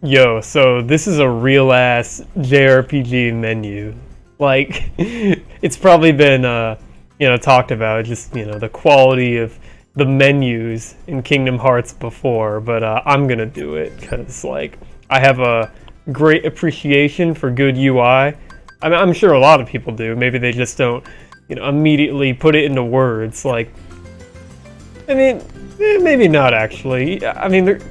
Yo, so this is a real ass JRPG menu. Like, it's probably been, talked about, just, the quality of the menus in Kingdom Hearts before, but I'm gonna do it, because, like, I have a great appreciation for good UI. I mean, I'm sure a lot of people do. Maybe they just don't, immediately put it into words. Like, I mean, maybe not actually. I mean,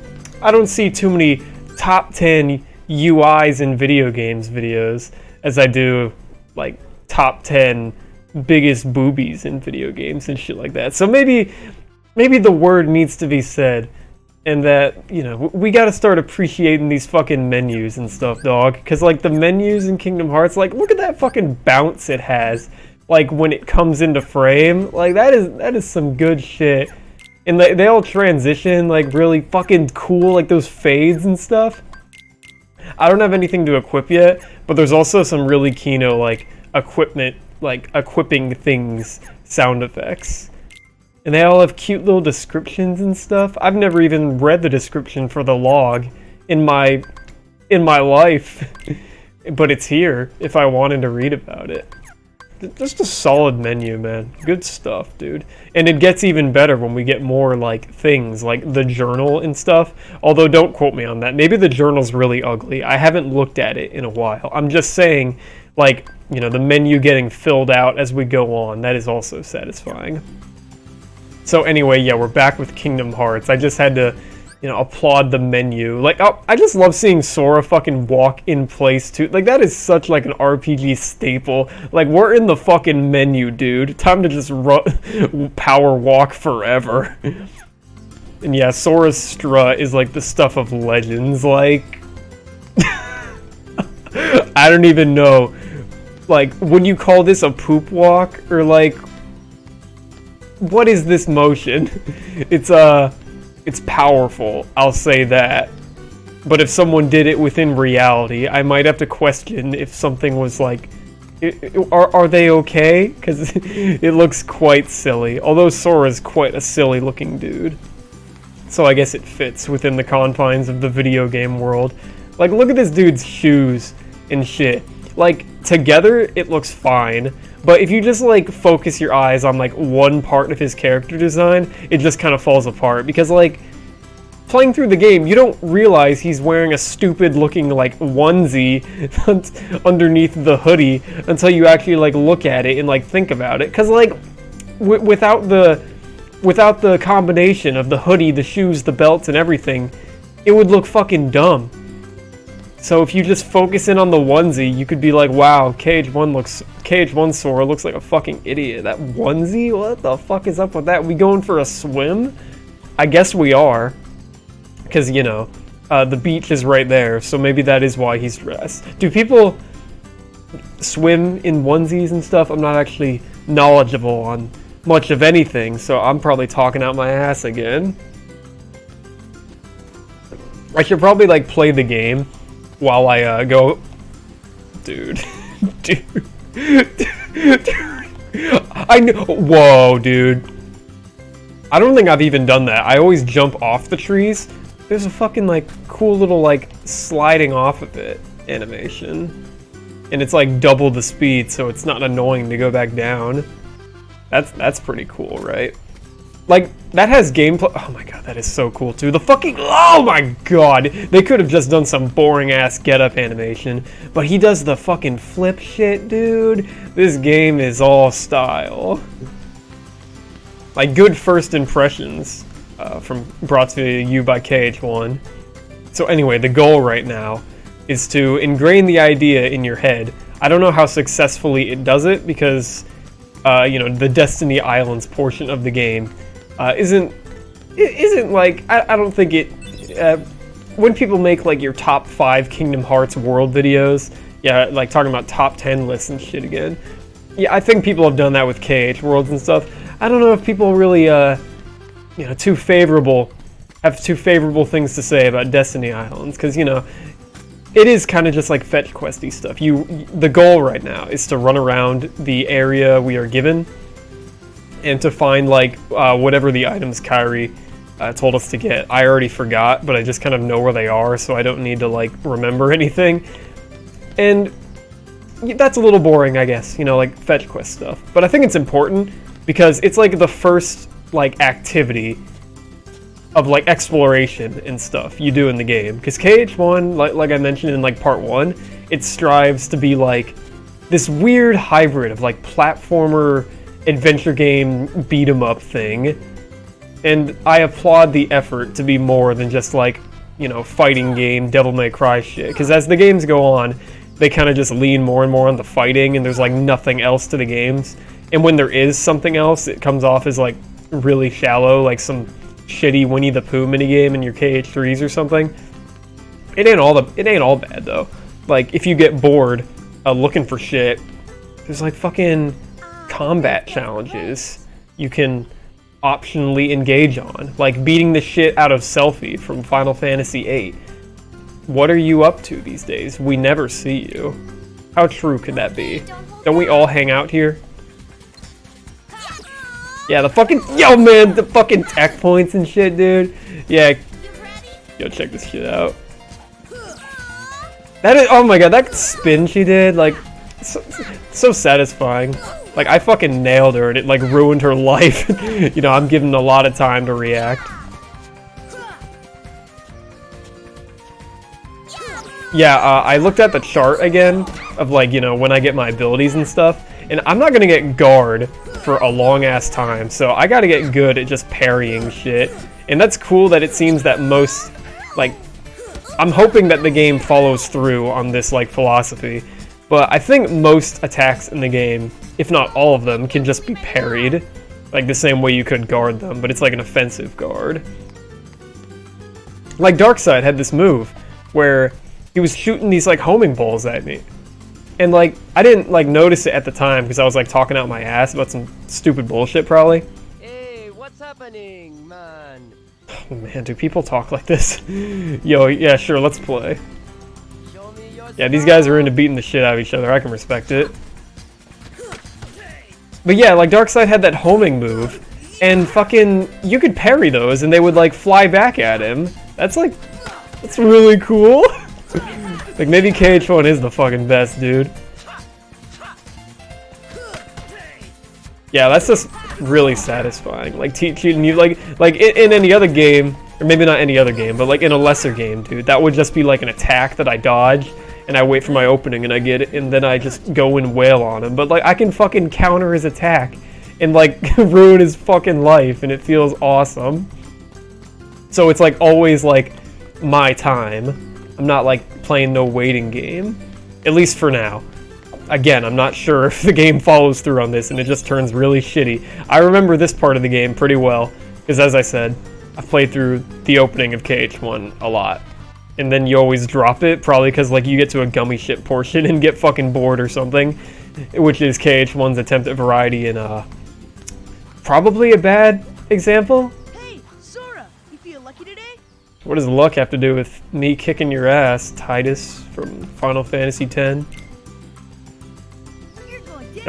I don't see too many top 10 UIs in video games videos as I do like top 10 biggest boobies in video games and shit like that. So maybe the word needs to be said, and that, we got to start appreciating these fucking menus and stuff, dog. Because like the menus in Kingdom Hearts, like look at that fucking bounce it has, like when it comes into frame. Like that is some good shit. And they all transition like really fucking cool, like those fades and stuff. I don't have anything to equip yet, but there's also some really Kino like equipment, like equipping things sound effects. And they all have cute little descriptions and stuff. I've never even read the description for the log in my life, but it's here if I wanted to read about it. Just a solid menu, man. Good stuff, dude. And it gets even better when we get more, like, things, like the journal and stuff. Although, don't quote me on that. Maybe the journal's really ugly. I haven't looked at it in a while. I'm just saying, like, the menu getting filled out as we go on. That is also satisfying. So anyway, yeah, we're back with Kingdom Hearts. I just had to, applaud the menu. Like, oh, I just love seeing Sora fucking walk in place, too. Like, that is such, like, an RPG staple. Like, we're in the fucking menu, dude. Time to just power walk forever. And yeah, Sora's strut is, like, the stuff of legends. Like, I don't even know. Like, would you call this a poop walk? Or, like, what is this motion? It's powerful, I'll say that. But if someone did it within reality, I might have to question if something was like, are they okay? Because it looks quite silly. Although Sora's quite a silly looking dude. So I guess it fits within the confines of the video game world. Like, look at this dude's shoes and shit. Like, together, it looks fine. But if you just, like, focus your eyes on, like, one part of his character design, it just kind of falls apart. Because, like, playing through the game, you don't realize he's wearing a stupid-looking, like, onesie underneath the hoodie until you actually, like, look at it and, like, think about it. Because, like, without the combination of the hoodie, the shoes, the belts, and everything, it would look fucking dumb. So if you just focus in on the onesie, you could be like, wow, KH1 Sora looks like a fucking idiot. That onesie? What the fuck is up with that? We going for a swim? I guess we are. Because, the beach is right there, so maybe that is why he's dressed. Do people swim in onesies and stuff? I'm not actually knowledgeable on much of anything, so I'm probably talking out my ass again. I should probably, like, play the game while I go, dude, I know, whoa, dude, I don't think I've even done that. I always jump off the trees. There's a fucking, like, cool little, like, sliding off of it animation, and it's, like, double the speed, so it's not annoying to go back down. That's pretty cool, right? Like, that has gameplay. Oh my god, that is so cool too. The fucking, oh my god, they could have just done some boring ass get up animation, but he does the fucking flip shit, dude. This game is all style. Like, good first impressions brought to you by KH1. So anyway, the goal right now is to ingrain the idea in your head. I don't know how successfully it does it because, the Destiny Islands portion of the game isn't like, I don't think it, when people make like your top 5 Kingdom Hearts world videos, yeah, like talking about top 10 lists and shit again, yeah, I think people have done that with KH worlds and stuff. I don't know if people really, have too favorable things to say about Destiny Islands, because, it is kind of just like fetch questy stuff. The goal right now is to run around the area we are given, and to find, like, whatever the items carry told us to get. I already forgot, but I just kind of know where they are, so I don't need to like remember anything. And that's a little boring, I guess, you know, like fetch quest stuff. But I think it's important because it's like the first like activity of like exploration and stuff you do in the game. Because KH1, like I mentioned in like part 1, it strives to be like this weird hybrid of like platformer adventure game beat 'em up thing. And I applaud the effort to be more than just like, you know, fighting game, Devil May Cry shit. Because as the games go on, they kind of just lean more and more on the fighting, and there's like nothing else to the games. And when there is something else, it comes off as like really shallow, like some shitty Winnie the Pooh minigame in your KH3s or something. It ain't all bad though. Like if you get bored looking for shit, there's like fucking combat challenges you can optionally engage on, like beating the shit out of Selphie from Final Fantasy VIII. What are you up to these days? We never see you. How true could that be? Don't we all hang out here? Yeah, the fucking... Yo, man! The fucking tech points and shit, dude. Yeah. Yo, check this shit out. That is... Oh my god, that spin she did, like... So satisfying. Like, I fucking nailed her, and it, like, ruined her life. You know, I'm giving a lot of time to react. Yeah, I looked at the chart again of, like, you know, when I get my abilities and stuff, and I'm not gonna get guard for a long-ass time, so I gotta get good at just parrying shit. And that's cool that it seems that most, like, I'm hoping that the game follows through on this, like, philosophy. But I think most attacks in the game, if not all of them, can just be parried. Like the same way you could guard them, but it's like an offensive guard. Like Darkseid had this move where he was shooting these like homing balls at me. And like, I didn't like notice it at the time because I was like talking out my ass about some stupid bullshit probably. Hey, what's happening, man? Oh man, do people talk like this? Yo, yeah, sure, let's play. Yeah, these guys are into beating the shit out of each other. I can respect it. But yeah, like Darkseid had that homing move, and fucking you could parry those, and they would like fly back at him. That's really cool. Like maybe KH1 is the fucking best, dude. Yeah, that's just really satisfying. Like teaching you, like in any other game, or maybe not any other game, but like in a lesser game, dude, that would just be like an attack that I dodge. And I wait for my opening and I get it, and then I just go and wail on him. But like I can fucking counter his attack and like ruin his fucking life, and it feels awesome. So it's like always like my time. I'm not like playing no waiting game, at least for now. Again, I'm not sure if the game follows through on this and it just turns really shitty. I remember this part of the game pretty well, because as I said, I've played through the opening of KH1 a lot. And then you always drop it, probably because like you get to a gummy ship portion and get fucking bored or something, which is KH1's attempt at variety and probably a bad example. Hey, Sora, you feel lucky today? What does luck have to do with me kicking your ass, Titus from Final Fantasy X?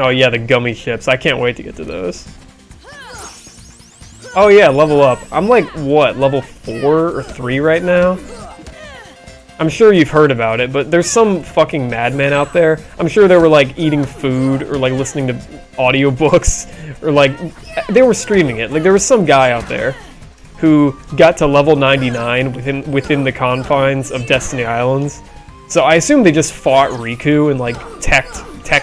Oh yeah, the gummy ships. I can't wait to get to those. Oh yeah, level up. I'm like, what, level 4 or 3 right now? I'm sure you've heard about it, but there's some fucking madman out there. I'm sure they were like eating food or like listening to audiobooks or like they were streaming it. Like there was some guy out there who got to level 99 within the confines of Destiny Islands. So I assume they just fought Riku and like tech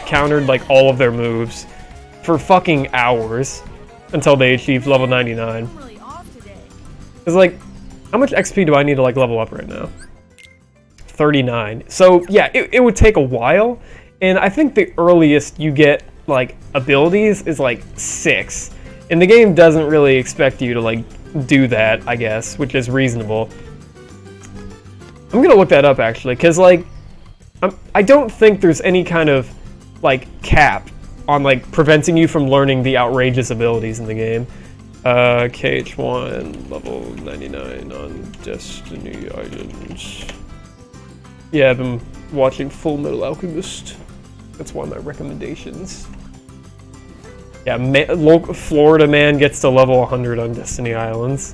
countered like all of their moves for fucking hours until they achieved level 99. It's like, how much XP do I need to like level up right now? 39. So yeah, it would take a while, and I think the earliest you get like abilities is like 6, and the game doesn't really expect you to like do that, I guess, which is reasonable. I'm gonna look that up actually, because like I don't think there's any kind of like cap on like preventing you from learning the outrageous abilities in the game. KH1 level 99 on Destiny Islands. Yeah, I've been watching Full Metal Alchemist. That's one of my recommendations. Yeah, Florida man gets to level 100 on Destiny Islands.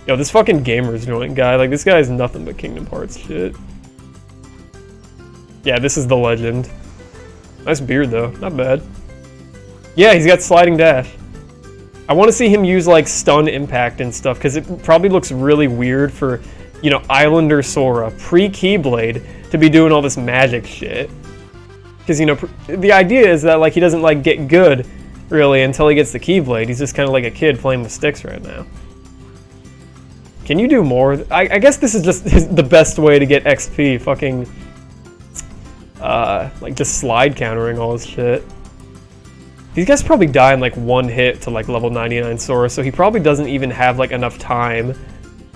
Yo, this fucking Gamers Joint guy, like, this guy is nothing but Kingdom Hearts shit. Yeah, this is the legend. Nice beard, though. Not bad. Yeah, he's got sliding dash. I want to see him use, like, stun impact and stuff, because it probably looks really weird for, you know, Islander Sora, pre-Keyblade, to be doing all this magic shit. Because, you know, the idea is that, like, he doesn't, like, get good, really, until he gets the Keyblade. He's just kind of like a kid playing with sticks right now. Can you do more? I guess this is just the best way to get XP, fucking, like, just slide countering all this shit. These guys probably die in, like, one hit to, like, level 99 Sora, so he probably doesn't even have, like, enough time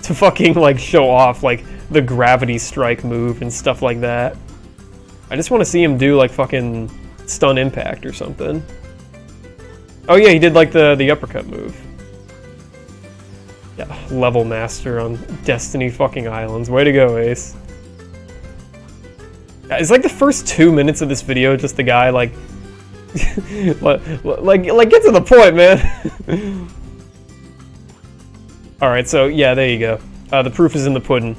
to fucking, like, show off, like, the gravity strike move and stuff like that. I just want to see him do, like, fucking stun impact or something. Oh yeah, he did, like, the uppercut move. Yeah, level master on Destiny fucking Islands. Way to go, Ace. It's like the first 2 minutes of this video just the guy, like, like get to the point, man. Alright, so yeah, there you go. The proof is in the pudding.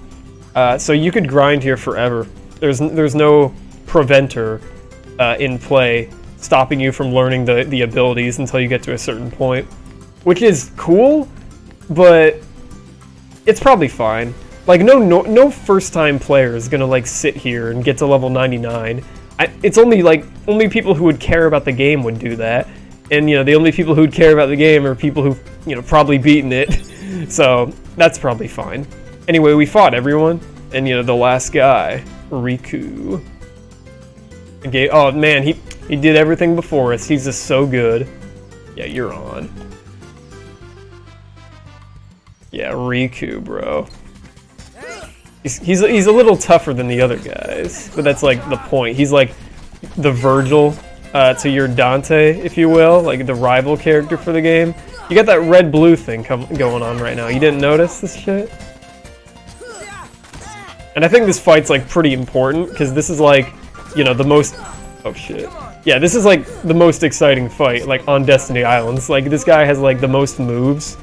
So you could grind here forever. There's no preventer in play stopping you from learning the abilities until you get to a certain point. Which is cool, but it's probably fine. Like, no first-time player is gonna, like, sit here and get to level 99. It's only people who would care about the game would do that. And, you know, the only people who would care about the game are people who've, you know, probably beaten it. So, that's probably fine. Anyway, we fought everyone. And, you know, the last guy, Riku. Okay, oh, man, he did everything before us. He's just so good. Yeah, you're on. Yeah, Riku, bro. He's a little tougher than the other guys, but that's like the point. He's like the Virgil to your Dante, if you will, like the rival character for the game. You got that red-blue thing going on right now. You didn't notice this shit? And I think this fight's like pretty important because this is like, you know, the most. Oh shit. Yeah, this is like the most exciting fight, like on Destiny Islands. Like this guy has like the most moves.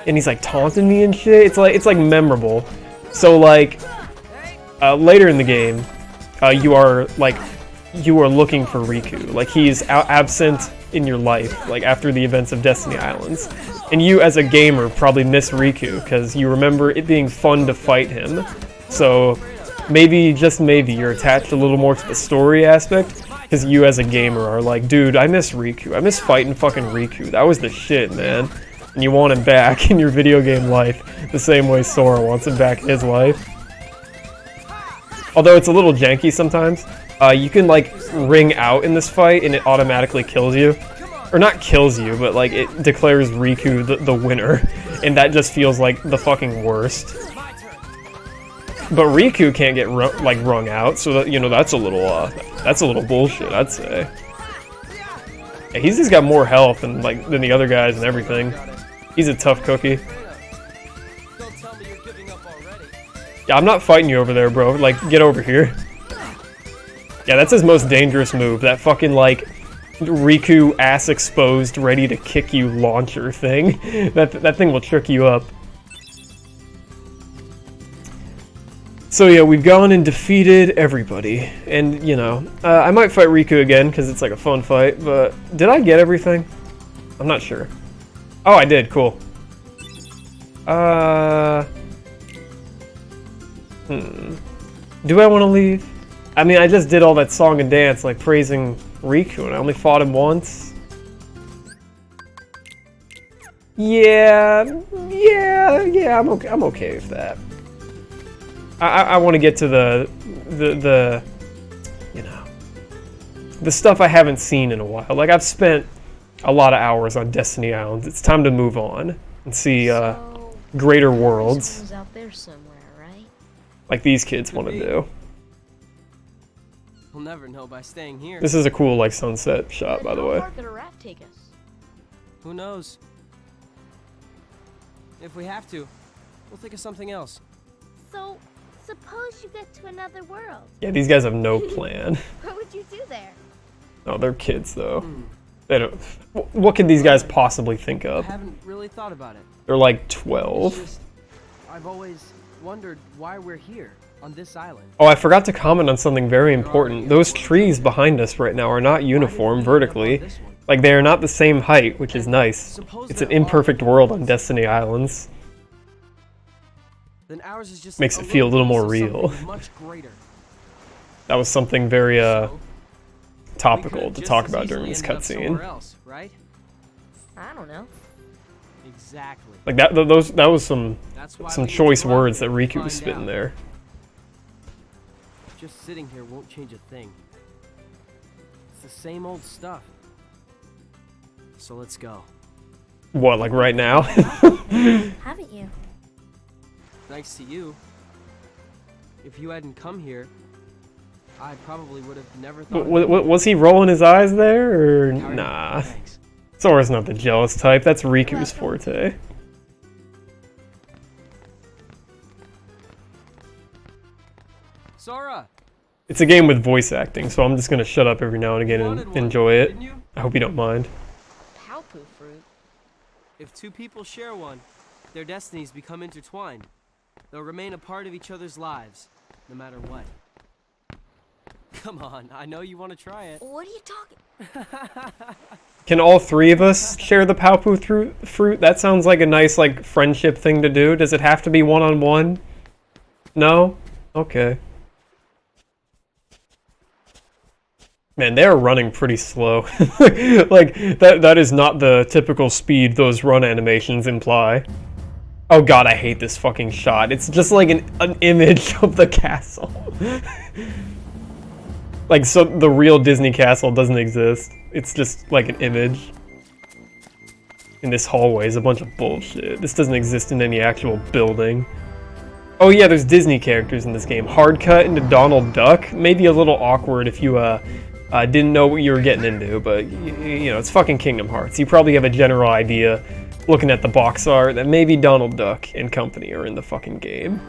And he's like taunting me and shit. It's like memorable. So like later in the game, you are looking for Riku. Like he's absent in your life, like after the events of Destiny Islands. And you as a gamer probably miss Riku because you remember it being fun to fight him. So maybe, just maybe, you're attached a little more to the story aspect because you as a gamer are like, dude, I miss Riku. I miss fighting fucking Riku. That was the shit, man. And you want him back in your video game life the same way Sora wants him back in his life. Although it's a little janky sometimes. You can like ring out in this fight and it automatically kills you. Or not kills you, but like it declares Riku the winner. And that just feels like the fucking worst. But Riku can't get rung out, so that, you know, that's a little bullshit, I'd say. Yeah, he's just got more health than the other guys and everything. He's a tough cookie. Yeah, I'm not fighting you over there, bro. Like, get over here. Yeah, that's his most dangerous move. That fucking, like, Riku ass exposed, ready to kick you launcher thing. That thing will trick you up. So yeah, we've gone and defeated everybody. And, you know, I might fight Riku again, because it's like a fun fight, but did I get everything? I'm not sure. Oh, I did. Cool. Do I want to leave? I mean, I just did all that song and dance, like, praising Riku, and I only fought him once. Yeah, I'm okay with that. I want to get to the you know, the stuff I haven't seen in a while. Like, I've spent a lot of hours on Destiny Islands. It's time to move on and see greater worlds. Out there somewhere, right? Like these kids want to do. We'll never know by staying here. This is a cool, like, sunset shot, by the way. How far could a raft take us? Who knows? If we have to, we'll think of something else. So, suppose you get to another world. Yeah, these guys have no plan. What would you do there? Oh, they're kids, though. They don't. What could these guys possibly think I of? haven't really thought about it. They're like It's 12. just, I've always wondered why we're here on this island. Oh, I forgot to comment on something very important. Those trees behind us right now are not uniform vertically. Like, they are not the same height, which is nice. It's an imperfect world on Destiny Islands. Then ours is just Makes it feel a little more piece of real. something much greater. That was something very, So, we topical could've to just talk as about during easily this ended up somewhere cutscene. else, right? I don't know. Exactly. Like, that was some That's why some we need to choice go out words that there and Riku was find spitting out. there. Just sitting here won't change a thing. It's the same old stuff. So let's go. What, like right now? Haven't you? Thanks to you. If you hadn't come here, I probably would have never thought. Was he rolling his eyes there, or nah? Thanks. Sora's not the jealous type. That's Riku's forte. Sora, It's a game with voice acting, so I'm just gonna shut up every now and again wanted and one, enjoy it. didn't you? I hope you don't mind. Palpu fruit. If two people share one, their destinies become intertwined. They'll remain a part of each other's lives, no matter what. Come on, I know you want to try it. What are you talking? Can all three of us share the Palpu fruit? That sounds like a nice, like, friendship thing to do. Does it have to be one-on-one? No? Okay. Man, they're running pretty slow. Like, that is not the typical speed those run animations imply. Oh god, I hate this fucking shot. It's just like an image of the castle. Like, so the real Disney castle doesn't exist. It's just like an image. And this hallway is a bunch of bullshit. This doesn't exist in any actual building. Oh yeah, there's Disney characters in this game. Hard cut into Donald Duck. Maybe a little awkward if you didn't know what you were getting into, but you know, it's fucking Kingdom Hearts. You probably have a general idea, looking at the box art, that maybe Donald Duck and company are in the fucking game.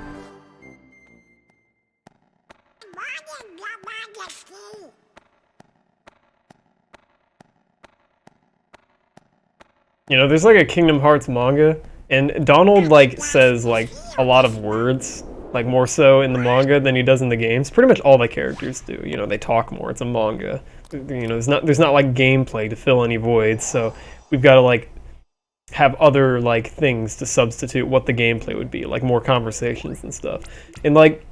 You know, there's like a Kingdom Hearts manga, and Donald like says like a lot of words, like more so in the manga than he does in the games. Pretty much all the characters do. You know, they talk more. It's a manga. You know, there's not like gameplay to fill any voids, so we've got to like have other like things to substitute what the gameplay would be, like more conversations and stuff. And like,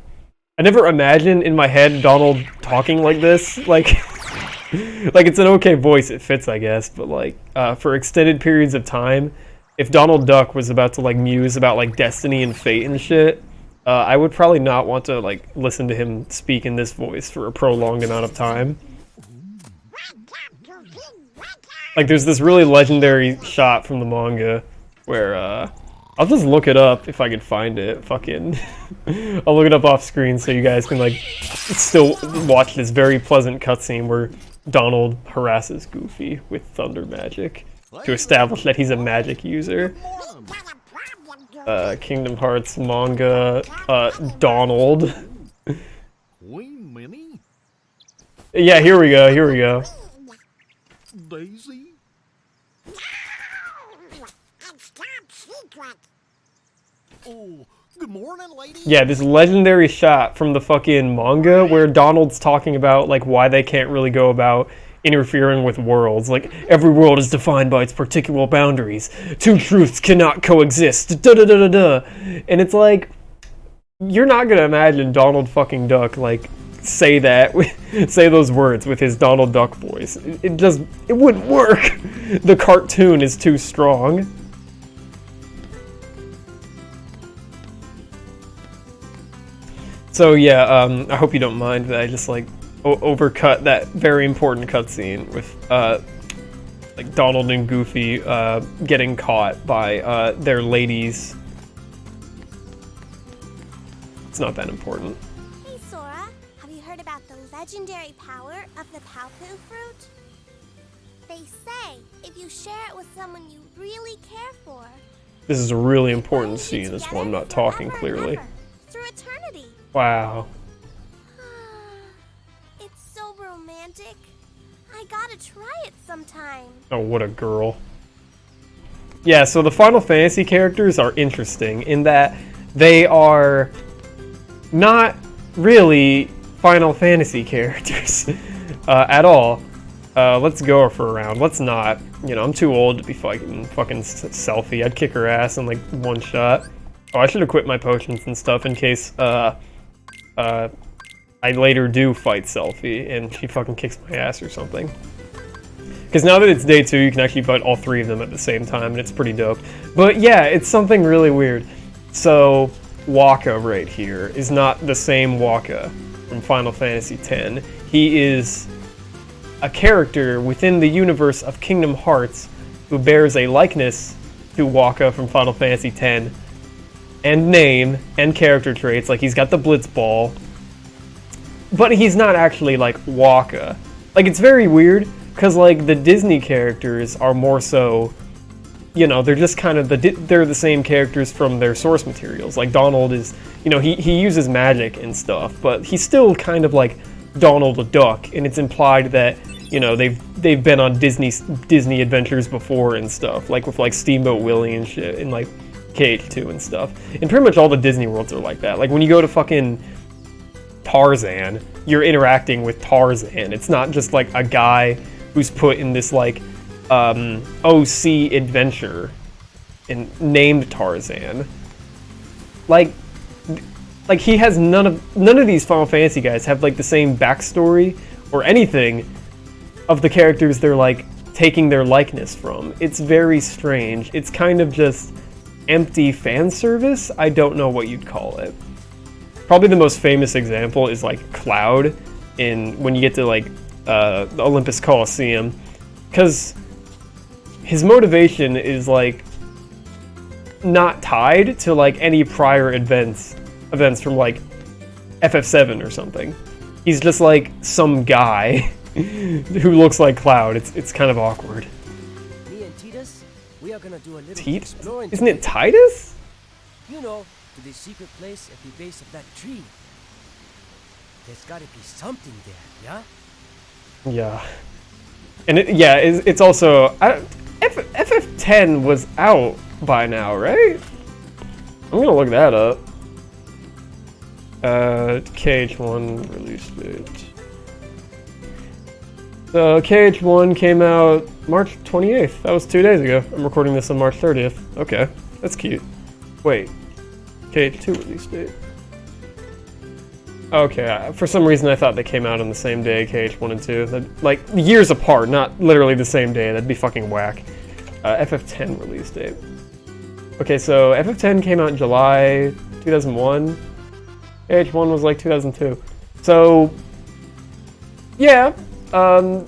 I never imagined in my head Donald talking like this, like. Like, it's an okay voice, it fits, I guess, but like, for extended periods of time, if Donald Duck was about to like muse about like destiny and fate and shit, I would probably not want to like listen to him speak in this voice for a prolonged amount of time. Like, there's this really legendary shot from the manga where, I'll just look it up if I can find it. Fucking, I'll look it up off screen so you guys can like still watch this very pleasant cutscene where Donald harasses Goofy with thunder magic to establish that he's a magic user. Kingdom Hearts manga, Donald. Yeah, here we go, here we go. Daisy? Oh, good morning, lady. Yeah, this legendary shot from the fucking manga where Donald's talking about like why they can't really go about interfering with worlds. Like, every world is defined by its particular boundaries. Two truths cannot coexist. Da da da da da. And it's like, you're not gonna imagine Donald fucking Duck like say that, say those words with his Donald Duck voice. It wouldn't work. The cartoon is too strong. So yeah, I hope you don't mind that I just like overcut that very important cutscene with like Donald and Goofy getting caught by their ladies. It's not that important. Hey, Sora. Have you heard about the legendary power of the Palpu fruit? They say if you share it with someone you really care for, This is a really important you scene. That's why together I'm not talking forever and clearly. ever, through eternity. Wow. It's so romantic. I gotta try it sometime. Oh, what a girl. Yeah, so the Final Fantasy characters are interesting in that they are not really Final Fantasy characters at all. Let's go for a round. Let's not. You know, I'm too old to be fucking Selphie. I'd kick her ass in like one shot. Oh, I should equip my potions and stuff in case I later do fight Selphie and she fucking kicks my ass or something. Because now that it's day 2, you can actually fight all 3 of them at the same time, and it's pretty dope. But yeah, it's something really weird. So, Wakka right here is not the same Wakka from Final Fantasy X. He is a character within the universe of Kingdom Hearts who bears a likeness to Wakka from Final Fantasy X, and name, and character traits, like he's got the Blitzball, but he's not actually like Wakka. Like, it's very weird, because like the Disney characters are more so, you know, they're just kind of they're the same characters from their source materials. Like Donald is, you know, he uses magic and stuff, but he's still kind of like Donald the Duck, and it's implied that, you know, they've been on Disney adventures before and stuff, like with like Steamboat Willie and shit, and like KH2 and stuff. And pretty much all the Disney worlds are like that. Like when you go to fucking Tarzan, you're interacting with Tarzan. It's not just like a guy who's put in this like OC adventure and named Tarzan. Like he has none of these Final Fantasy guys have like the same backstory or anything of the characters they're like taking their likeness from. It's very strange. It's kind of just empty fan service. I don't know what you'd call it. Probably the most famous example is like Cloud when you get to like the Olympus Coliseum, because his motivation is like not tied to like any prior events from like FF7 or something. He's just like some guy who looks like Cloud. It's kind of awkward. Me and Titus, we are gonna do a little Titus? exploring. Isn't it Titus? You know, to the secret place at the base of that tree. There's gotta be something there, yeah? Yeah. And it's also FF10 was out by now, right? I'm gonna look that up. KH1 release date. So KH1 came out March 28th. That was 2 days ago. I'm recording this on March 30th. Okay, that's cute. Wait, KH2 release date. Okay, for some reason I thought they came out on the same day, KH1 and 2. Like, years apart, not literally the same day. That'd be fucking whack. FF10 release date. Okay, so FF10 came out in July 2001. KH1 was like 2002. So, yeah,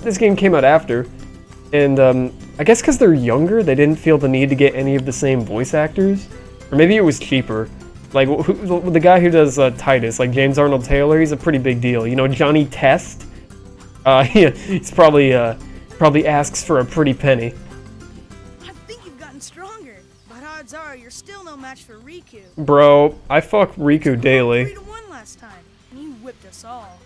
this game came out after. And I guess because they're younger, they didn't feel the need to get any of the same voice actors. Or maybe it was cheaper. Like, the guy who does Titus, like James Arnold Taylor, he's a pretty big deal. You know, Johnny Test? Yeah, he's probably asks for a pretty penny. I think you've gotten stronger, but odds are you're still no match for Riku. Bro, I fuck Riku daily. 3-1 last time, and you whipped us all.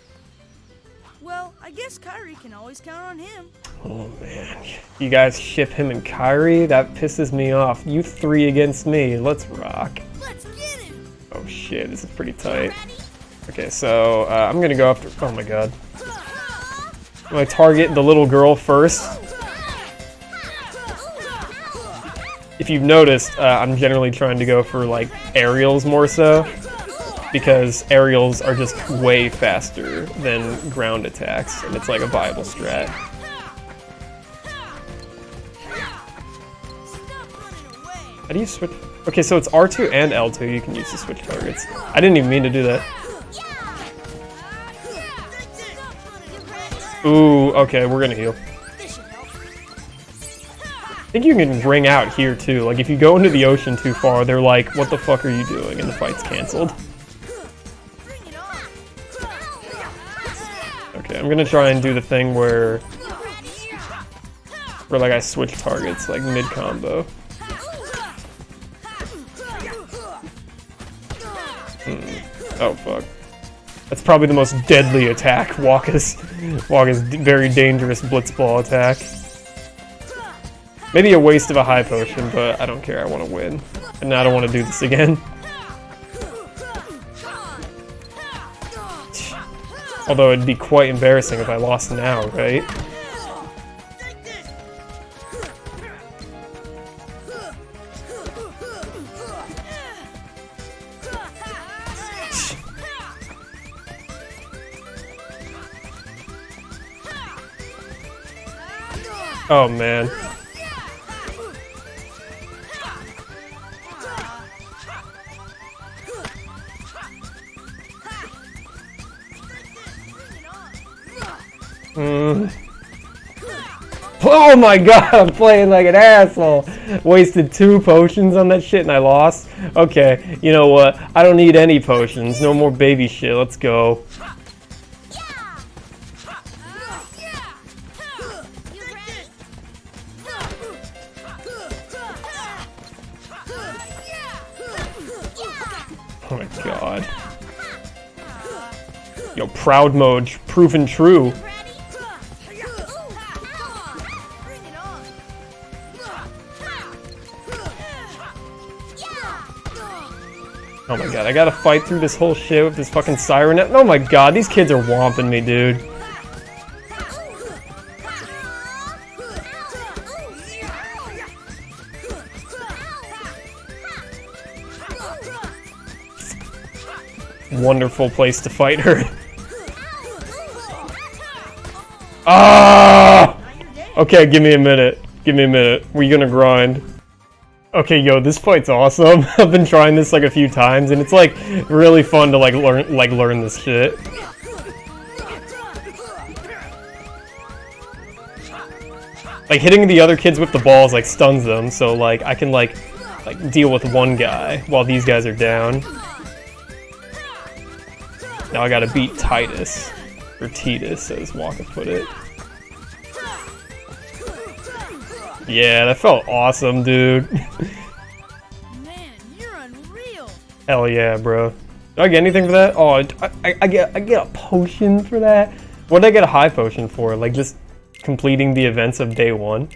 Well, I guess Kairi can always count on him. Oh man, you guys ship him and Kairi? That pisses me off. You 3 against me, let's rock. Let's get him! Oh shit, this is pretty tight. Okay, so I'm gonna go after. Oh my god. I'm gonna target the little girl first. If you've noticed, I'm generally trying to go for like aerials more so, because aerials are just way faster than ground attacks, and it's like a viable strat. How do you switch? Okay, so it's R2 and L2 you can use to switch targets. I didn't even mean to do that. Ooh, okay, we're gonna heal. I think you can ring out here too. Like if you go into the ocean too far, they're like, what the fuck are you doing? And the fight's cancelled. Okay, I'm gonna try and do the thing where like I switch targets, like mid-combo. Oh fuck. That's probably the most deadly attack. Waka's very dangerous blitzball attack. Maybe a waste of a high potion, but I don't care. I want to win, and I don't want to do this again. Although it'd be quite embarrassing if I lost now, right? Oh man. Oh my god, I'm playing like an asshole. Wasted 2 potions on that shit and I lost. Okay, you know what? I don't need any potions. No more baby shit. Let's go. Oh my god. Yo, proud mode proven true. Oh my god, I gotta fight through this whole shit with this fucking siren. Oh my god, these kids are whomping me, dude. Wonderful place to fight her. Ah! Okay, give me a minute. Give me a minute. We're gonna grind. Okay, yo, this fight's awesome. I've been trying this like a few times, and it's like really fun to like learn this shit. Like hitting the other kids with the balls like stuns them, so like I can like deal with one guy while these guys are down. Now I gotta beat Titus, or Titus as Waka put it. Yeah, that felt awesome, dude. Man, you're unreal. Hell yeah, bro. Do I get anything for that? Oh, I get a potion for that? What did I get a high potion for? Like just completing the events of day 1?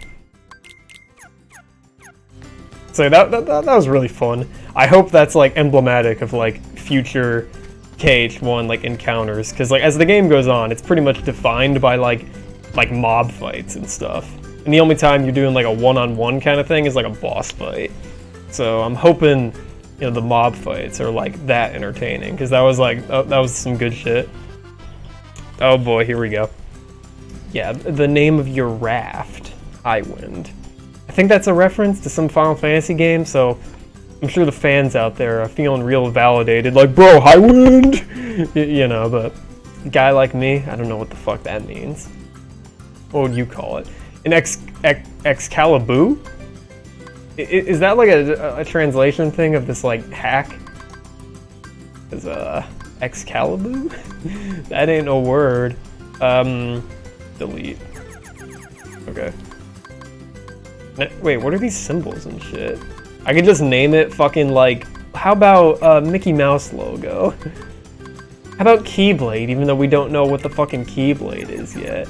So that was really fun. I hope that's like emblematic of like future KH1 like encounters, because like as the game goes on, it's pretty much defined by like mob fights and stuff. And the only time you're doing like a one-on-one kind of thing is like a boss fight. So I'm hoping, you know, the mob fights are like that entertaining, because that was like that was some good shit. Oh boy, here we go. Yeah, the name of your raft, Highwind. I think that's a reference to some Final Fantasy game, so I'm sure the fans out there are feeling real validated, like, bro, Highwind! You know, but a guy like me, I don't know what the fuck that means. What would you call it? An Excalibur? Is that like a translation thing of this like hack? Is Excalibur? That ain't no word. Delete. Okay. Wait, what are these symbols and shit? I could just name it fucking like, how about Mickey Mouse logo? How about Keyblade, even though we don't know what the fucking Keyblade is yet?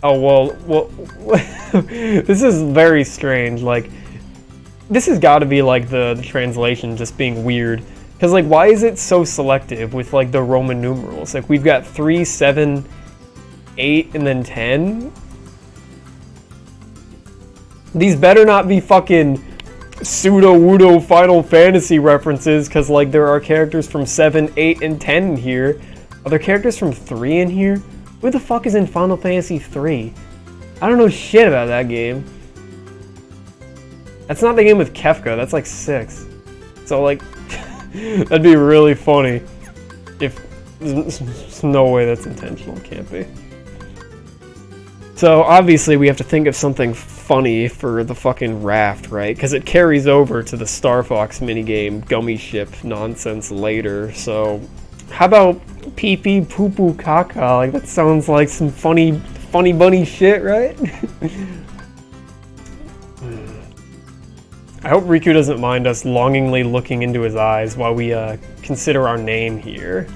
Oh, well, this is very strange. Like, this has got to be like the translation just being weird. Because, like, why is it so selective with, like, the Roman numerals? Like, we've got 3, 7, 8, and then 10? These better not be fucking pseudo-wudo Final Fantasy references, because, like, there are characters from 7, 8, and 10 in here. Are there characters from 3 in here? Who the fuck is in Final Fantasy 3? I don't know shit about that game. That's not the game with Kefka, that's like 6. So, like, that'd be really funny if... There's no way that's intentional, can't be. So, obviously, we have to think of something funny for the fucking raft, right? Because it carries over to the Star Fox minigame gummy ship nonsense later, so... How about peepee poo poo caca? Like, that sounds like some funny bunny shit, right? I hope Riku doesn't mind us longingly looking into his eyes while we consider our name here.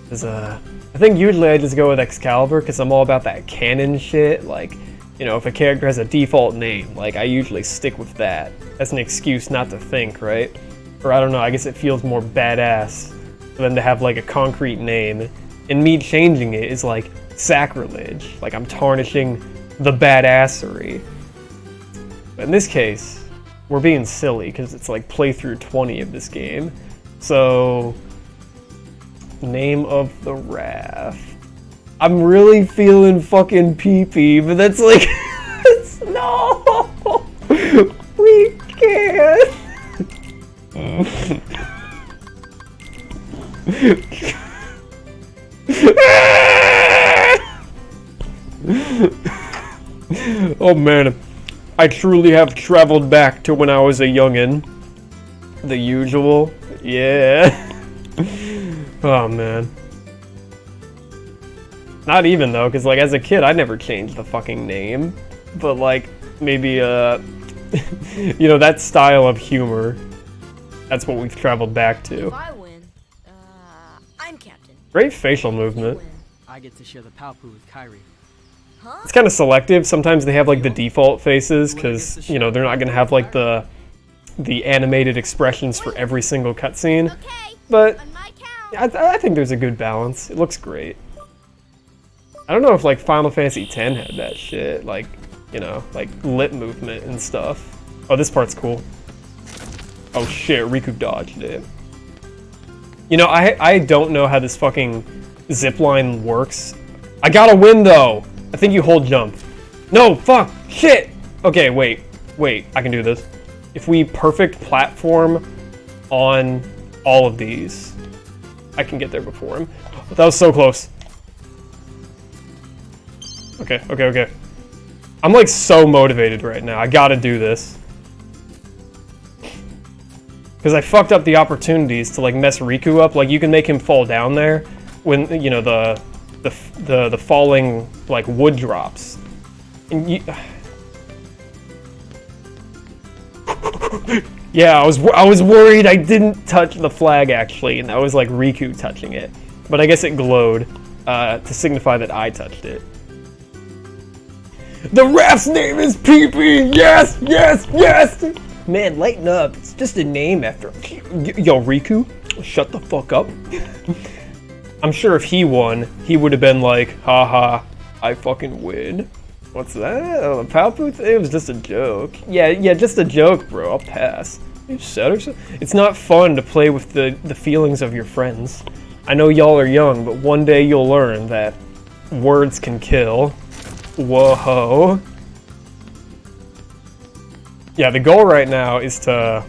Cause, I think usually I just go with Excalibur because I'm all about that canon shit. Like, you know, if a character has a default name, like, I usually stick with that. That's an excuse not to think, right? Or I don't know, I guess it feels more badass than to have, like, a concrete name. And me changing it is, like, sacrilege. Like, I'm tarnishing the badassery. But in this case, we're being silly because it's, like, playthrough 20 of this game. So, name of the raft. I'm really feeling fucking peepee, but that's like, no, we can't. Oh man, I truly have traveled back to when I was a youngin'. The usual, yeah. Oh man. Not even though, because like as a kid I never changed the fucking name. But like maybe you know, that style of humor. That's what we've traveled back to. If I win, I'm captain. Great facial movement. I get to share the Palpu with Kyrie. Huh? It's kind of selective. Sometimes they have like the default faces because, you know, they're not going to have like the animated expressions for every single cutscene. Okay, But on my count. I think there's a good balance. It looks great. I don't know if like Final Fantasy X had that shit, like, you know, like lip movement and stuff. Oh, this part's cool. Oh shit, Riku dodged it. You know, I don't know how this fucking zipline works. I got a win though! I think you hold jump. No, fuck! Shit! Okay, wait, I can do this. If we perfect platform on all of these, I can get there before him. That was so close. Okay. I'm like so motivated right now. I gotta do this. Because I fucked up the opportunities to like mess Riku up. Like you can make him fall down there when, you know, the falling like wood drops. And you... Yeah, I was worried I didn't touch the flag actually, and that was like Riku touching it. But I guess it glowed to signify that I touched it. The raft's name is Peepee! Yes! Man, lighten up. It's just a name after... Yo, Riku, shut the fuck up. I'm sure if he won, he would have been like, haha, I fucking win. What's that? Oh, the Palpu thing? It was just a joke. Yeah, just a joke, bro. I'll pass. You said or something? It's not fun to play with the feelings of your friends. I know y'all are young, but one day you'll learn that words can kill. Whoa. Yeah, the goal right now is to...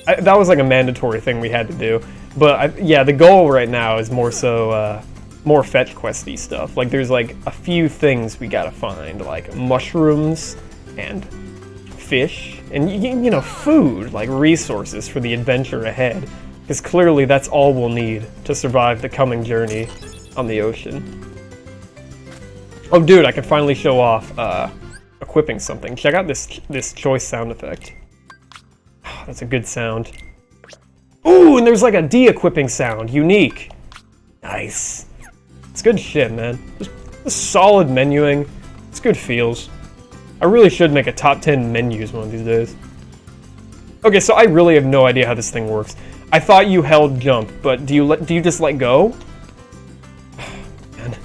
that was like a mandatory thing we had to do. But yeah, the goal right now is more so... more fetch questy stuff. Like there's like a few things we gotta find, like mushrooms and fish and you know, food, like resources for the adventure ahead. Because clearly that's all we'll need to survive the coming journey on the ocean. Oh dude, I can finally show off equipping something. Check out this choice sound effect. Oh, that's a good sound. Ooh, and there's like a de-equipping sound, unique. Nice. It's good shit, man. Just solid menuing. It's good feels. I really should make a top 10 menus one of these days. Okay, so I really have no idea how this thing works. I thought you held jump, but do you just let go? Man.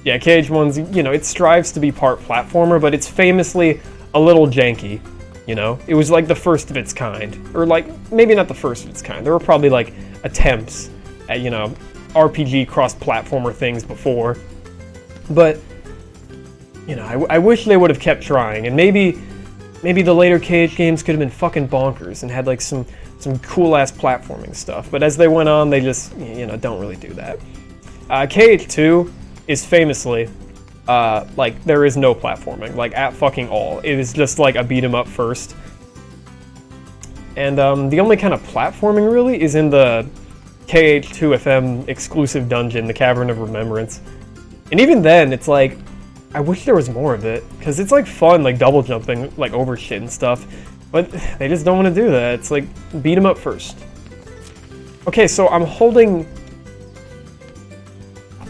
Yeah, KH1's, you know, it strives to be part platformer, but it's famously a little janky, you know? It was like the first of its kind. Or like, maybe not the first of its kind. There were probably like attempts at, you know, RPG cross-platformer things before, but you know, I wish they would have kept trying, and maybe the later KH games could have been fucking bonkers and had like some cool-ass platforming stuff. But as they went on, they just, you know, don't really do that. KH2 is famously like there is no platforming, like at fucking all. It is just like a beat 'em up first, and the only kind of platforming really is in the KH2FM exclusive dungeon, the Cavern of Remembrance. And even then, it's like, I wish there was more of it, because it's like fun, like double jumping, like over shit and stuff, but they just don't want to do that. It's like, beat them up first. Okay, so I'm holding...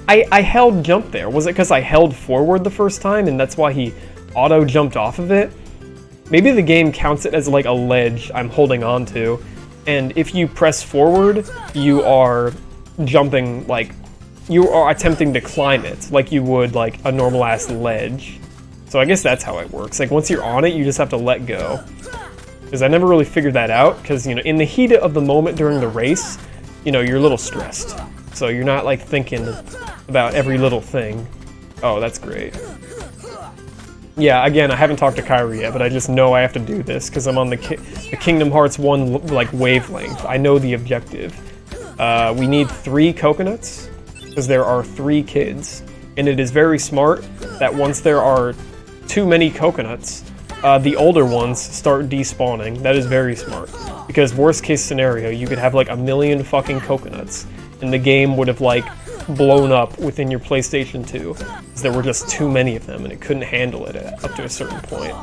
I held jump there. Was it because I held forward the first time and that's why he auto-jumped off of it? Maybe the game counts it as like a ledge I'm holding on to, and if you press forward, you are jumping, like, you are attempting to climb it, like you would like a normal-ass ledge. So I guess that's how it works. Like, once you're on it, you just have to let go. Because I never really figured that out, because, you know, in the heat of the moment during the race, you know, you're a little stressed. So you're not, like, thinking about every little thing. Oh, that's great. Yeah, again, I haven't talked to Kyrie yet, but I just know I have to do this, because I'm on the Kingdom Hearts 1, like, wavelength. I know the objective. We need 3 coconuts, because there are 3 kids. And it is very smart that once there are too many coconuts, the older ones start despawning. That is very smart. Because worst case scenario, you could have like 1,000,000 fucking coconuts, and the game would have like blown up within your PlayStation 2. Because there were just too many of them, and it couldn't handle it up to a certain point.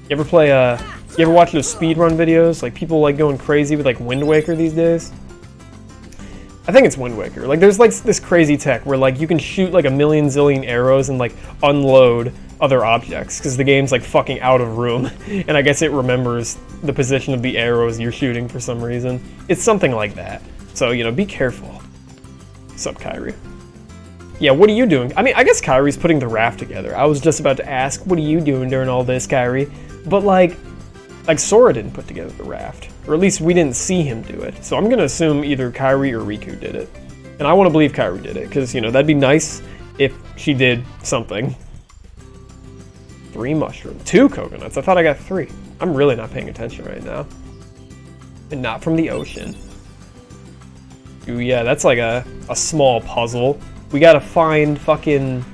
You ever play, you ever watch those speedrun videos? Like people like going crazy with like Wind Waker these days? I think it's Wind Waker. Like, there's like this crazy tech where like you can shoot like 1,000,000 zillion arrows and like unload other objects because the game's like fucking out of room, and I guess it remembers the position of the arrows you're shooting for some reason. It's something like that. So, you know, be careful. What's up, Kyrie? Yeah, what are you doing? I mean, I guess Kyrie's putting the raft together. I was just about to ask, what are you doing during all this, Kyrie? But like Sora didn't put together the raft. Or at least we didn't see him do it. So I'm gonna assume either Kyrie or Riku did it. And I want to believe Kyrie did it, because, you know, that'd be nice if she did something. 3 mushrooms. 2 coconuts. I thought I got 3. I'm really not paying attention right now. And not from the ocean. Ooh, yeah, that's like a small puzzle. We gotta find fucking...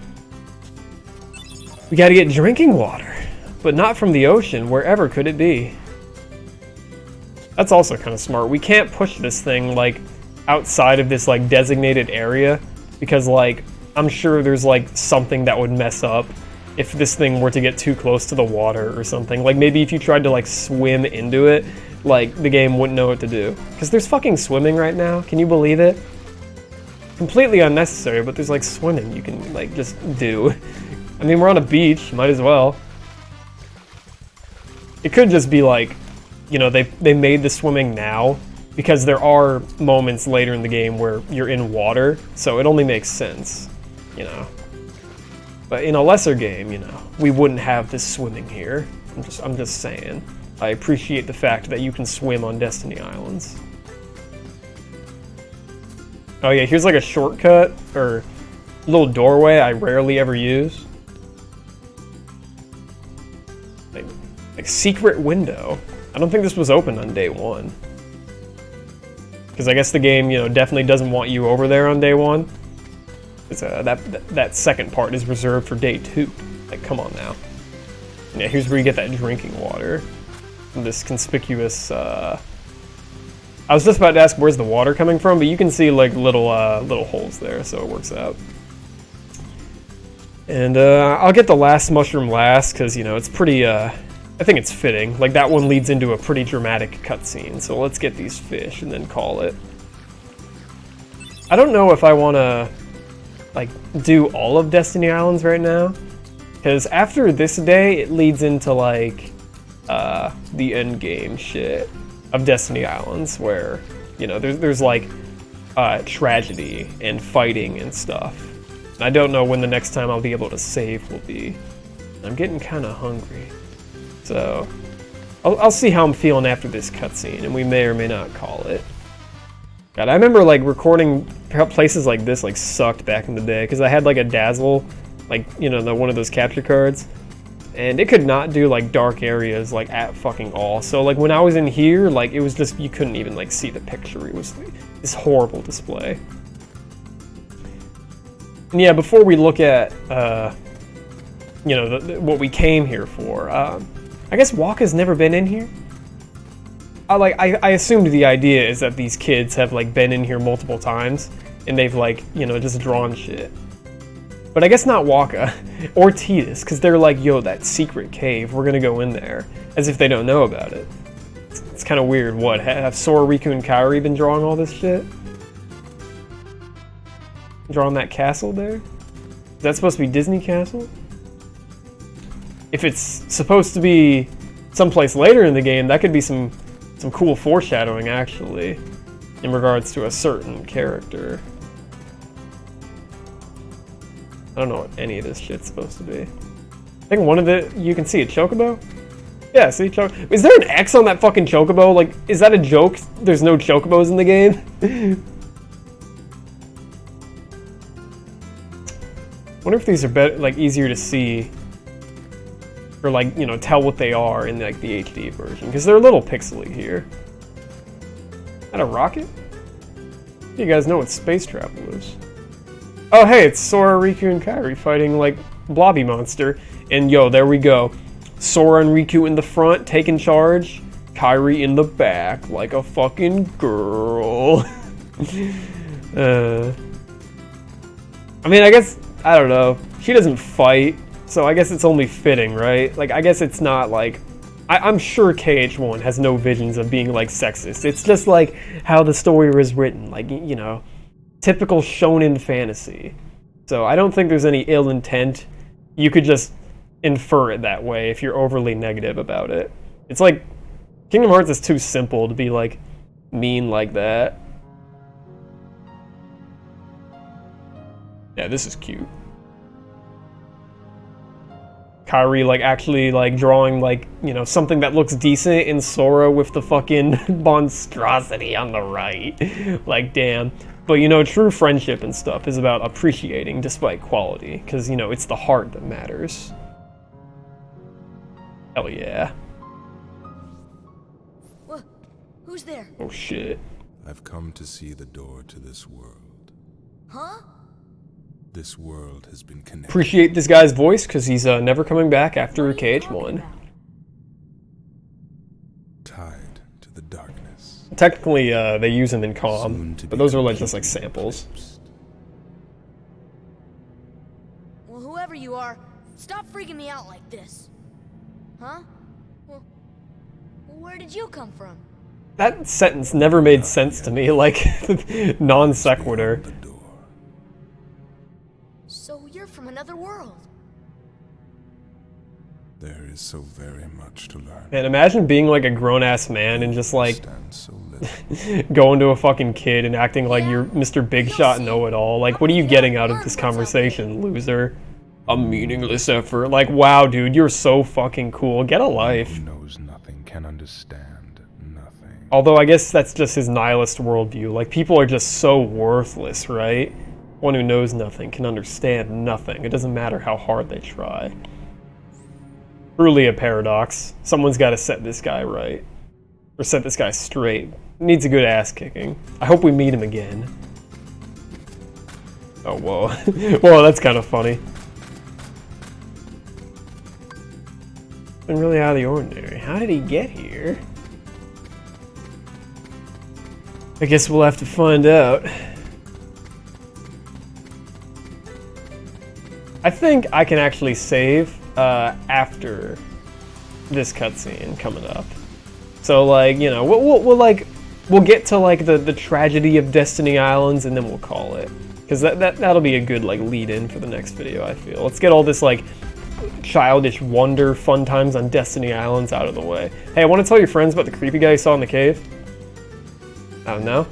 We gotta get drinking water. But not from the ocean. Wherever could it be? That's also kind of smart. We can't push this thing, like, outside of this, like, designated area. Because, like, I'm sure there's, like, something that would mess up if this thing were to get too close to the water or something. Like, maybe if you tried to, like, swim into it, like, the game wouldn't know what to do. Because there's fucking swimming right now. Can you believe it? Completely unnecessary, but there's, like, swimming you can, like, just do. I mean, we're on a beach. Might as well. It could just be, like, you know, they made the swimming now because there are moments later in the game where you're in water, so it only makes sense, you know. But in a lesser game, you know, we wouldn't have this swimming here. I'm just saying. I appreciate the fact that you can swim on Destiny Islands. Oh yeah, here's like a shortcut, or a little doorway I rarely ever use. Like secret window. I don't think this was open on day 1. Because I guess the game, you know, definitely doesn't want you over there on day 1. It's, that second part is reserved for day 2. Like, come on now. Yeah, here's where you get that drinking water. From this conspicuous, I was just about to ask where's the water coming from, but you can see, like, little holes there, so it works out. And, I'll get the last mushroom last, because, you know, it's pretty, I think it's fitting. Like, that one leads into a pretty dramatic cutscene, so let's get these fish and then call it. I don't know if I want to, like, do all of Destiny Islands right now, because after this day, it leads into, like, the end game shit of Destiny Islands, where, you know, there's like, tragedy and fighting and stuff. And I don't know when the next time I'll be able to save will be. I'm getting kind of hungry. So, I'll see how I'm feeling after this cutscene, and we may or may not call it. God, I remember, like, recording places like this, like, sucked back in the day, because I had, like, a Dazzle, like, you know, one of those capture cards, and it could not do, like, dark areas, like, at fucking all. So, like, when I was in here, like, it was just, you couldn't even, like, see the picture. It was this horrible display. And yeah, before we look at, you know, what we came here for, I guess Waka's never been in here? I assumed the idea is that these kids have, like, been in here multiple times, and they've, like, you know, just drawn shit. But I guess not Waka, or Tidus, because they're like, yo, that secret cave, we're gonna go in there, as if they don't know about it. It's That's kind of weird. What, have Sora, Riku, and Kairi been drawing all this shit? Drawing that castle there? Is that supposed to be Disney Castle? If it's supposed to be someplace later in the game, that could be some cool foreshadowing, actually, in regards to a certain character. I don't know what any of this shit's supposed to be. I think one of it, you can see a chocobo? Yeah, see, is there an X on that fucking chocobo? Like, is that a joke? There's no chocobos in the game? Wonder if these are better, like, easier to see, or like, you know, tell what they are in like the HD version, because they're a little pixely here. Is that a rocket? You guys know what space travel is. Oh hey, it's Sora, Riku, and Kairi fighting like Blobby Monster, and yo, there we go. Sora and Riku in the front, taking charge. Kairi in the back, like a fucking girl. I mean, I guess, I don't know. She doesn't fight, so I guess it's only fitting, right? Like, I guess it's not like... I'm sure KH1 has no visions of being, like, sexist. It's just, like, how the story was written. Like, you know, typical shonen fantasy. So I don't think there's any ill intent. You could just infer it that way if you're overly negative about it. It's like, Kingdom Hearts is too simple to be, like, mean like that. Yeah, this is cute. Kairi, like, actually, like, drawing, like, you know, something that looks decent in Sora with the fucking monstrosity on the right. Like, damn. But, you know, true friendship and stuff is about appreciating despite quality. Because, you know, it's the heart that matters. Hell yeah. What? Who's there? Oh, shit. I've come to see the door to this world. Huh? This world has been connected. Appreciate this guy's voice, because he's never coming back after What are you KH1. talking about? Tied to the darkness. Technically, they use him in Soon Calm, to but be those are like just like completely samples. eclipsed. Well, whoever you are, stop freaking me out like this. Huh? Well, where did you come from? That sentence never made sense to me, like non sequitur. Beyond the door. So you're from another world. There is so very much to learn. Man, imagine being like a grown-ass man and just like Stand so little. going to a fucking kid and acting like Yeah, you're Mr. Big you'll Shot see. know-it-all. Like, what are you Yeah, getting out of learn this what's out conversation, loser? A meaningless effort. Like, wow, dude, you're so fucking cool. Get a life. Who knows nothing can understand nothing. Although I guess that's just his nihilist worldview. Like, people are just so worthless, right? One who knows nothing can understand nothing. It doesn't matter how hard they try. Truly a paradox. Someone's got to set this guy right. Or set this guy straight. Needs a good ass kicking. I hope we meet him again. Oh, whoa. Whoa, that's kind of funny. Been really out of the ordinary. How did he get here? I guess we'll have to find out. I think I can actually save after this cutscene coming up. So like, you know, we'll get to like the tragedy of Destiny Islands and then we'll call it. Because that'll be a good like lead in for the next video, I feel. Let's get all this like childish wonder fun times on Destiny Islands out of the way. Hey, I want to tell your friends about the creepy guy you saw in the cave. Oh, no?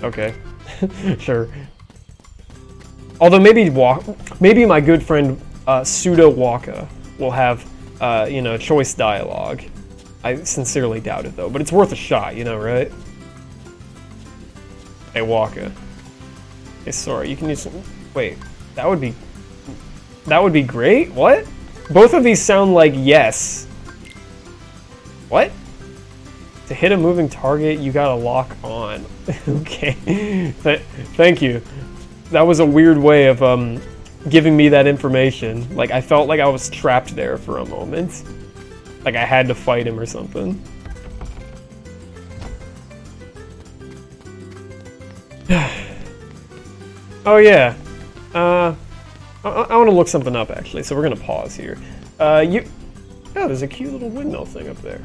Okay. Sure. Although maybe my good friend Pseudo Waka will have, you know, choice dialogue. I sincerely doubt it though, but it's worth a shot, you know, right? Hey, Waka. Hey, sorry, you can use some. Wait, that would be great. What? Both of these sound like yes. What? To hit a moving target, you gotta lock on. Okay. Thank you. That was a weird way of giving me that information. Like, I felt like I was trapped there for a moment. Like I had to fight him or something. Oh yeah. I want to look something up actually, so we're gonna pause here. Oh, there's a cute little windmill thing up there.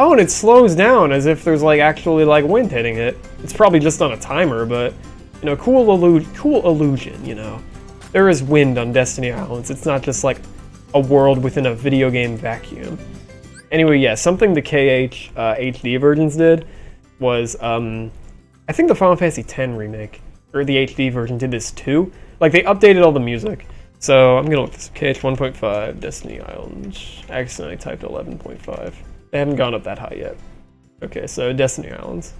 Oh, and it slows down as if there's like actually like wind hitting it. It's probably just on a timer, but you know, cool illusion, you know. There is wind on Destiny Islands. It's not just like a world within a video game vacuum. Anyway, yeah, something the KH HD versions did was, I think the Final Fantasy X remake, or the HD version did this too. Like, they updated all the music. So, I'm gonna look this up. KH 1.5, Destiny Islands. I accidentally typed 11.5. They haven't gone up that high yet. Okay, so Destiny Islands.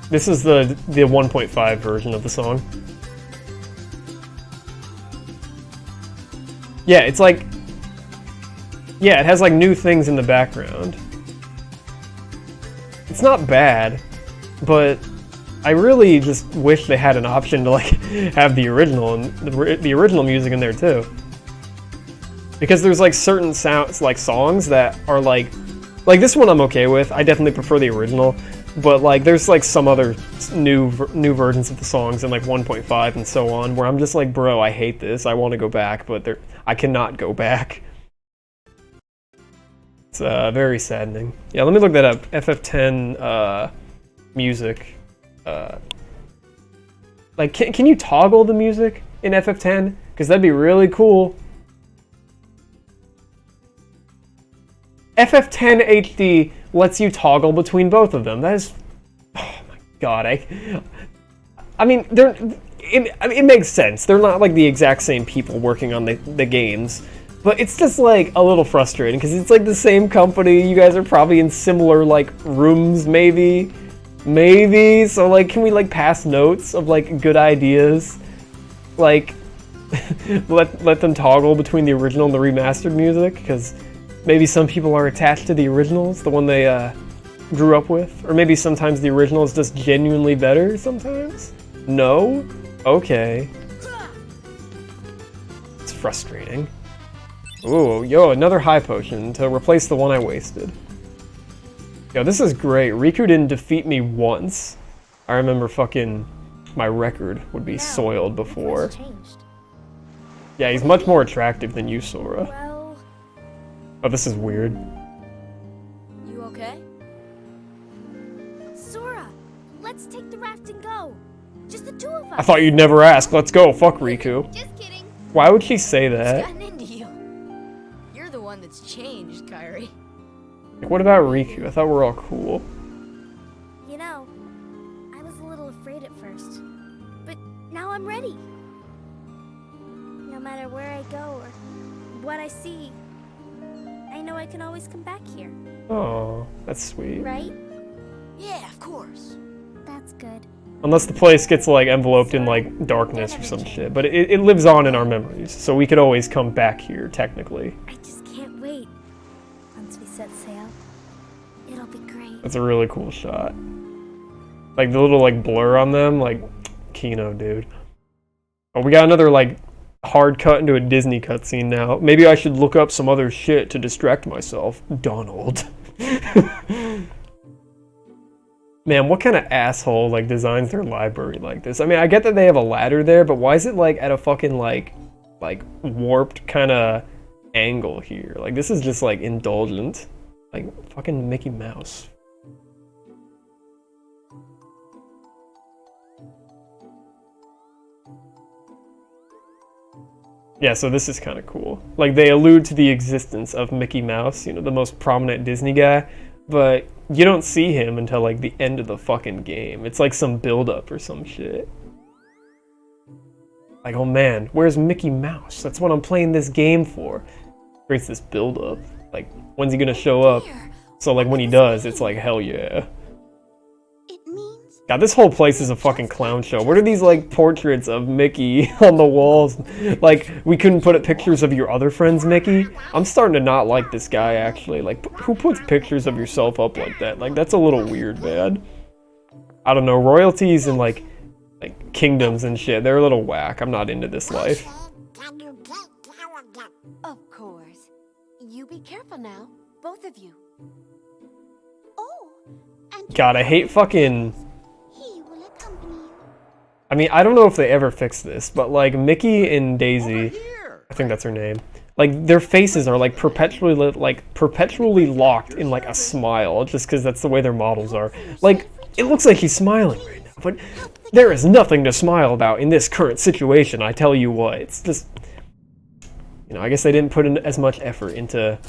This is the 1.5 version of the song. Yeah, it's like... Yeah, it has like new things in the background. It's not bad, but I really just wish they had an option to like have the original and the original music in there too. Because there's like certain sounds, like songs that are like this one I'm okay with. I definitely prefer the original, but like there's like some other new versions of the songs in like 1.5 and so on where I'm just like, bro, I hate this. I want to go back, but I cannot go back. It's very saddening. Yeah, let me look that up. FF10 music. Like, can you toggle the music in FF10? Because that'd be really cool. FF10 HD lets you toggle between both of them. That is... Oh my god, I mean, it makes sense. They're not like the exact same people working on the games. But it's just like a little frustrating because it's like the same company. You guys are probably in similar like rooms, maybe. So like, can we like pass notes of like good ideas? Like, let them toggle between the original and the remastered music because maybe some people are attached to the originals, the one they grew up with, or maybe sometimes the original is just genuinely better. Sometimes, no, okay. It's frustrating. Ooh, yo, another high potion to replace the one I wasted. Yo, this is great. Riku didn't defeat me once. I remember fucking my record would be soiled before. Yeah, he's much more attractive than you, Sora. Well... Oh, this is weird. You okay? Sora, let's take the raft and go. Just the two of us. I thought you'd never ask. Let's go. Fuck Riku. Just kidding. Why would she say What's that? gotten into you? You're the one that's changed, Kairi. Like, what about Riku? I thought we were all cool. You know, I was a little afraid at first, but now I'm ready. No matter where I go or what I see, I know I can always come back here, Oh, that's sweet. right? Yeah, of course. That's good. Unless the place gets like enveloped in like darkness or some shit, but it lives on in our memories, so we could always come back here technically. I just can't wait. Once we set sail, it'll be great. That's a really cool shot. Like the little like blur on them, like Kino, dude. Oh, we got another like hard cut into a Disney cutscene now. Maybe I should look up some other shit to distract myself. Donald. Man, what kind of asshole like designs their library like this? I mean, I get that they have a ladder there, but why is it like at a fucking like warped kind of angle here? Like this is just like indulgent. Like fucking Mickey Mouse. Yeah, so this is kind of cool. Like they allude to the existence of Mickey Mouse, you know, the most prominent Disney guy, but you don't see him until like the end of the fucking game. It's like some build-up or some shit. Like, oh man, where's Mickey Mouse? That's what I'm playing this game for. Creates this build-up. Like, when's he gonna show up? So like when he does, it's like, hell yeah. It means God, this whole place is a fucking clown show. What are these like portraits of Mickey on the walls? Like, we couldn't put up pictures of your other friends, Mickey? I'm starting to not like this guy, actually. Like, who puts pictures of yourself up like that? Like, that's a little weird, man. I don't know, royalties and like kingdoms and shit, they're a little whack. I'm not into this life. Of course. You be careful now, both of you. oh, and God, I hate fucking... he will accompany you. I mean, I don't know if they ever fix this, but like Mickey and Daisy I think that's her name. Like, their faces are like perpetually locked in like a smile, just because that's the way their models are. Like, it looks like he's smiling right now, but there is nothing to smile about in this current situation, I tell you what. It's just, you know, I guess they didn't put in as much effort into,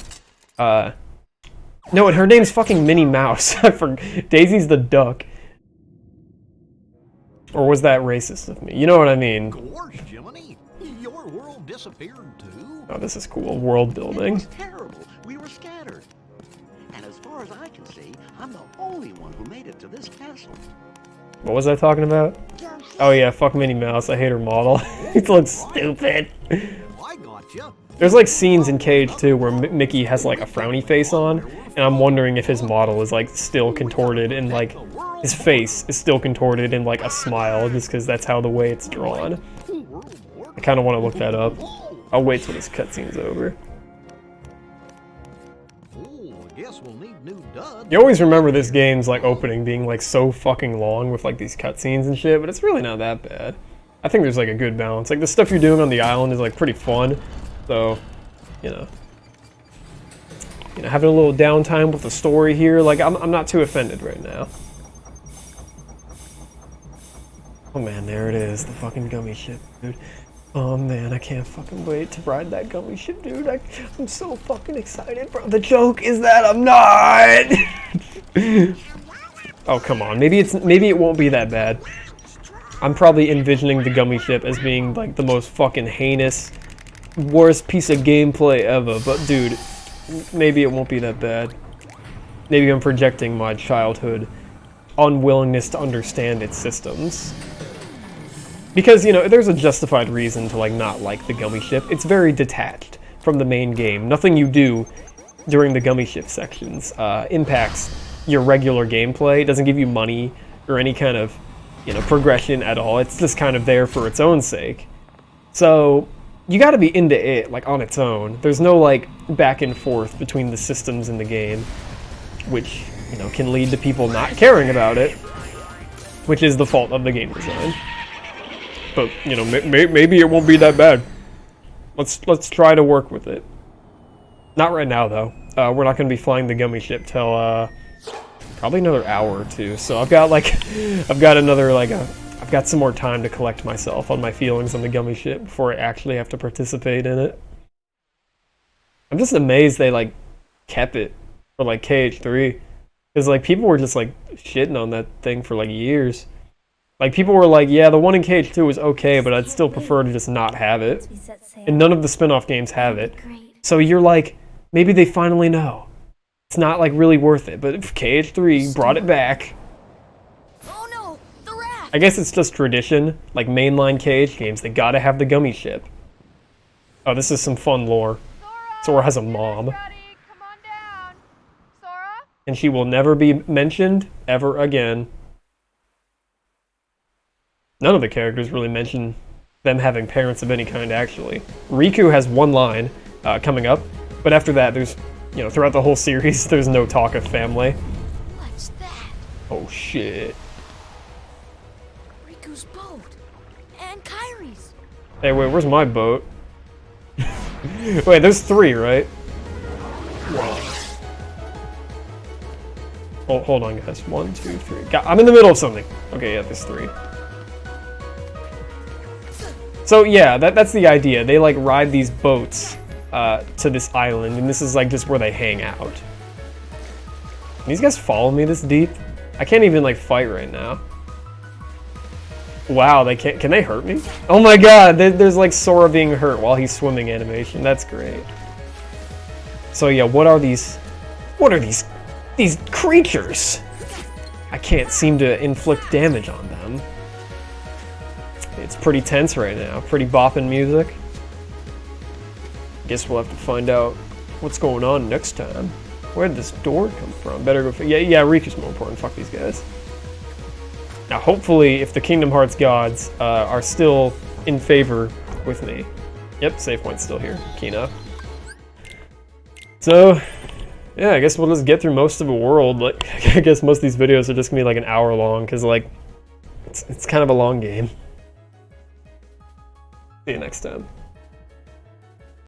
no, and her name's fucking Minnie Mouse. I forgot. Daisy's the duck. Or was that racist of me? You know what I mean. Gosh, Jiminy, your world disappeared too. Oh, this is cool. World It building. was terrible. We were scattered. And as far as I can see, I'm the only one who made it to this castle. What was I talking about? Oh yeah, fuck Minnie Mouse. I hate her model. It looks stupid. I gotcha. There's like scenes in Cage too where Mickey has like a frowny face on, and I'm wondering if his model is like still contorted and like his face is still contorted in like a smile, just because that's how the way it's drawn. I kind of want to look that up. I'll wait till this cutscene's over. Oh, I guess we'll need new duds. You always remember this game's like opening being like so fucking long with like these cutscenes and shit, but it's really not that bad. I think there's like a good balance. Like the stuff you're doing on the island is like pretty fun, so you know, having a little downtime with the story here, like I'm not too offended right now. Oh man, there it is, the fucking gummy ship, dude. Oh man, I can't fucking wait to ride that gummy ship, dude. I'm so fucking excited, bro. The joke is that I'm not. Oh come on, maybe it won't be that bad. I'm probably envisioning the gummy ship as being like the most fucking heinous, worst piece of gameplay ever. But dude, maybe it won't be that bad. Maybe I'm projecting my childhood unwillingness to understand its systems. Because, you know, there's a justified reason to, like, not like the gummy ship. It's very detached from the main game. Nothing you do during the gummy ship sections impacts your regular gameplay. It doesn't give you money or any kind of, you know, progression at all. It's just kind of there for its own sake. So, you gotta be into it, like, on its own. There's no, like, back and forth between the systems in the game, which, you know, can lead to people not caring about it, which is the fault of the game design. But, you know, maybe it won't be that bad. Let's try to work with it. Not right now, though. We're not going to be flying the gummy ship till, probably another hour or two. So I've got, like, I've got some more time to collect myself on my feelings on the gummy ship before I actually have to participate in it. I'm just amazed they, like, kept it for, like, KH3. Because, like, people were just, like, shitting on that thing for, like, years. Like, people were like, yeah, the one in KH2 was okay, but I'd still prefer to just not have it. And none of the spin-off games have it. So you're like, maybe they finally know. It's not, like, really worth it. But if KH3 brought it back. Oh no, the raft! I guess it's just tradition. Like, mainline KH games, they gotta have the gummy ship. Oh, this is some fun lore. Sora has a mom. Come on down. Sora? And she will never be mentioned ever again. None of the characters really mention them having parents of any kind, actually. Riku has one line coming up, but after that, there's, you know, throughout the whole series, there's no talk of family. What's that? Oh, shit. Riku's boat. And Kairi's. Hey, wait, where's my boat? Wait, there's 3, right? Hold on, guys. 1, 2, 3. God, I'm in the middle of something. Okay, yeah, there's 3. So yeah, that's the idea. They like ride these boats to this island, and this is like just where they hang out. Can these guys follow me this deep? I can't even like fight right now. Wow, they can't. Can they hurt me? Oh my god, there's like Sora being hurt while he's swimming animation. That's great. So yeah, what are these creatures? I can't seem to inflict damage on them. It's pretty tense right now. Pretty bopping music. Guess we'll have to find out what's going on next time. Where did this door come from? Better go. Yeah, Riku's more important. Fuck these guys. Now, hopefully, if the Kingdom Hearts gods are still in favor with me. Yep, save point's still here. Kino. So, yeah, I guess we'll just get through most of a world. Like, I guess most of these videos are just gonna be like an hour long, because like, it's kind of a long game. See you next time.